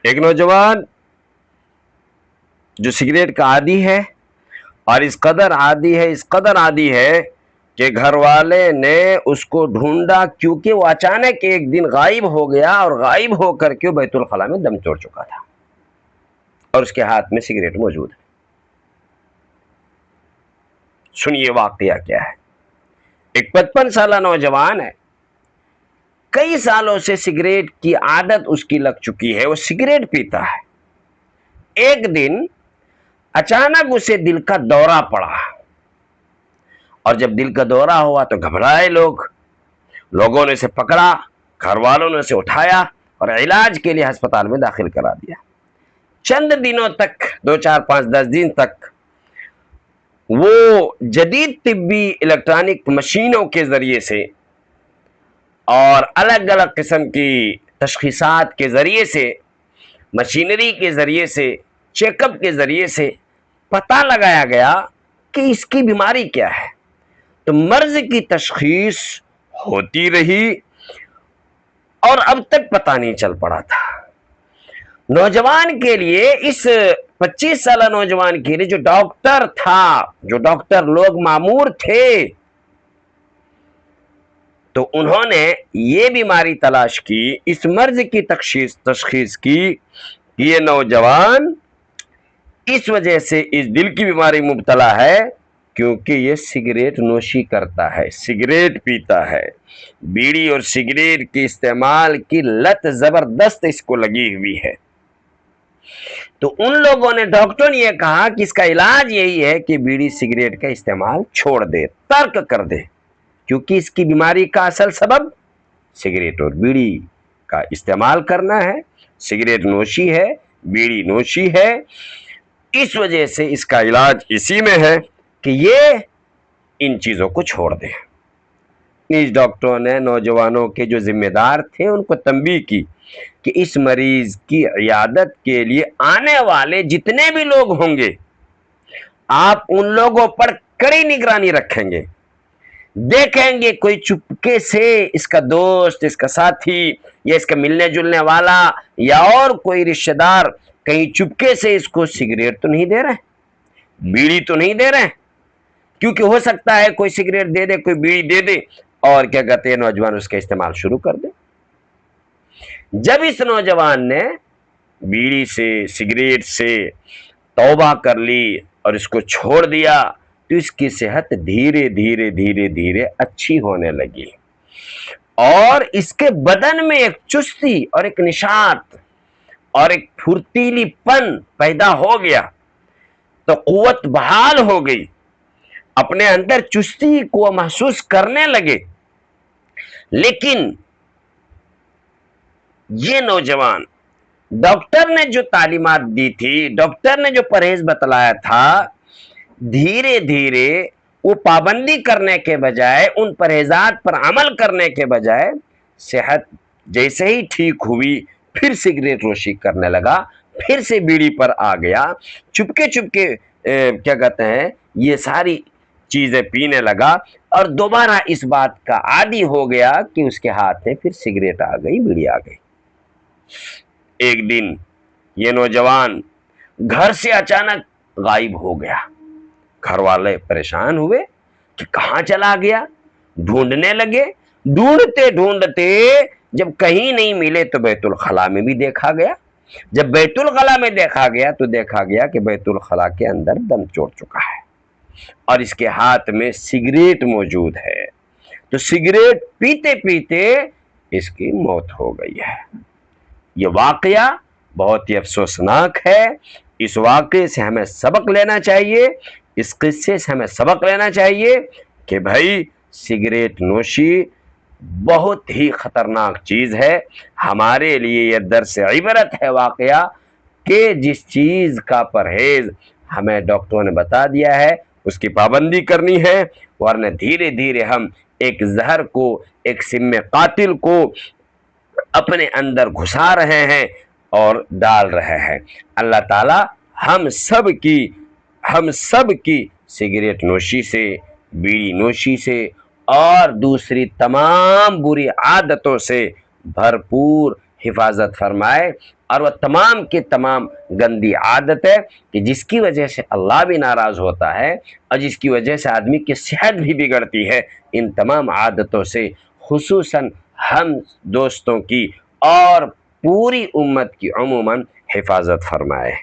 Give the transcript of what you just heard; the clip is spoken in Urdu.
ایک نوجوان جو سگریٹ کا عادی ہے اور اس قدر عادی ہے کہ گھر والے نے اس کو ڈھونڈا، کیونکہ وہ اچانک ایک دن غائب ہو گیا اور غائب ہو کر کے بیت الخلاء میں دم توڑ چکا تھا اور اس کے ہاتھ میں سگریٹ موجود ہے۔ سنیے واقعہ کیا ہے۔ ایک 55 سالہ نوجوان ہے، کئی سالوں سے سگریٹ کی عادت اس کی لگ چکی ہے، وہ سگریٹ پیتا ہے۔ ایک دن اچانک اسے دل کا دورہ پڑا، اور جب دل کا دورہ ہوا تو گھبرائے لوگوں نے اسے پکڑا، گھر والوں نے اسے اٹھایا اور علاج کے لیے ہسپتال میں داخل کرا دیا۔ چند دنوں تک 2 4 5 10 دن تک وہ جدید طبی الیکٹرانک مشینوں کے ذریعے سے اور الگ الگ قسم کی تشخیصات کے ذریعے سے، مشینری کے ذریعے سے، چیک اپ کے ذریعے سے پتہ لگایا گیا کہ اس کی بیماری کیا ہے۔ تو مرض کی تشخیص ہوتی رہی اور اب تک پتہ نہیں چل پڑا تھا۔ نوجوان کے لیے، اس 25 سالہ نوجوان کے لیے جو ڈاکٹر تھا، جو ڈاکٹر لوگ مامور تھے، تو انہوں نے یہ بیماری تلاش کی، اس مرض کی تشخیص کی کہ یہ نوجوان اس وجہ سے اس دل کی بیماری مبتلا ہے کیونکہ یہ سگریٹ نوشی کرتا ہے، سگریٹ پیتا ہے، بیڑی اور سگریٹ کے استعمال کی لت زبردست اس کو لگی ہوئی ہے۔ تو ان لوگوں نے، ڈاکٹر نے یہ کہا کہ اس کا علاج یہی ہے کہ بیڑی سگریٹ کا استعمال چھوڑ دے، ترک کر دے، کیونکہ اس کی بیماری کا اصل سبب سگریٹ اور بیڑی کا استعمال کرنا ہے، سگریٹ نوشی ہے، بیڑی نوشی ہے۔ اس وجہ سے اس کا علاج اسی میں ہے کہ یہ ان چیزوں کو چھوڑ دیں۔ اس ڈاکٹروں نے نوجوانوں کے جو ذمہ دار تھے ان کو تنبیہ کی کہ اس مریض کی عیادت کے لیے آنے والے جتنے بھی لوگ ہوں گے، آپ ان لوگوں پر کڑی نگرانی رکھیں گے، دیکھیں گے کوئی چپکے سے اس کا دوست، اس کا ساتھی یا اس کا ملنے جلنے والا یا اور کوئی رشتہ دار کہیں چپکے سے اس کو سگریٹ تو نہیں دے رہے، بیڑی تو نہیں دے رہے، کیونکہ ہو سکتا ہے کوئی سگریٹ دے دے، کوئی بیڑی دے دے اور کیا کہتے ہیں نوجوان اس کا استعمال شروع کر دے۔ جب اس نوجوان نے بیڑی سے، سگریٹ سے توبہ کر لی اور اس کو چھوڑ دیا تو اس کی صحت دھیرے دھیرے اچھی ہونے لگی اور اس کے بدن میں ایک چستی اور ایک نشاط اور ایک پھرتیلی پن پیدا ہو گیا، تو قوت بحال ہو گئی، اپنے اندر چستی کو محسوس کرنے لگے۔ لیکن یہ نوجوان، ڈاکٹر نے جو تعلیمات دی تھی، ڈاکٹر نے جو پرہیز بتلایا تھا، دھیرے دھیرے وہ پابندی کرنے کے بجائے، ان پرہیزات پر عمل کرنے کے بجائے، صحت جیسے ہی ٹھیک ہوئی پھر سگریٹ نوشی کرنے لگا، پھر سے بیڑی پر آ گیا، چپکے کیا کہتے ہیں یہ ساری چیزیں پینے لگا اور دوبارہ اس بات کا عادی ہو گیا کہ اس کے ہاتھ میں پھر سگریٹ آ گئی، بیڑی آ گئی۔ ایک دن یہ نوجوان گھر سے اچانک غائب ہو گیا، گھر والے پریشان ہوئے کہ کہاں چلا گیا، ڈھونڈنے لگے، ڈھونڈتے جب کہیں نہیں ملے تو بیت الخلاء میں بھی دیکھا گیا۔ جب بیت الخلاء میں دیکھا گیا تو دیکھا گیا کہ بیت الخلاء کے اندر دم توڑ چکا ہے اور اس کے ہاتھ میں سگریٹ موجود ہے۔ تو سگریٹ پیتے پیتے اس کی موت ہو گئی ہے۔ یہ واقعہ بہت ہی افسوسناک ہے۔ اس واقعے سے ہمیں سبق لینا چاہیے، اس قصے سے ہمیں سبق لینا چاہیے کہ بھائی سگریٹ نوشی بہت ہی خطرناک چیز ہے۔ ہمارے لیے یہ درس عبرت ہے واقعہ کہ جس چیز کا پرہیز ہمیں ڈاکٹروں نے بتا دیا ہے اس کی پابندی کرنی ہے، ورنہ دھیرے دھیرے ہم ایک زہر کو، ایک سم قاتل کو اپنے اندر گھسا رہے ہیں اور ڈال رہے ہیں۔ اللہ تعالی ہم سب کی سگریٹ نوشی سے، بیڑی نوشی سے اور دوسری تمام بری عادتوں سے بھرپور حفاظت فرمائے، اور وہ تمام کی تمام گندی عادت ہے کہ جس کی وجہ سے اللہ بھی ناراض ہوتا ہے اور جس کی وجہ سے آدمی کی صحت بھی بگڑتی ہے، ان تمام عادتوں سے خصوصاً ہم دوستوں کی اور پوری امت کی عموماً حفاظت فرمائے۔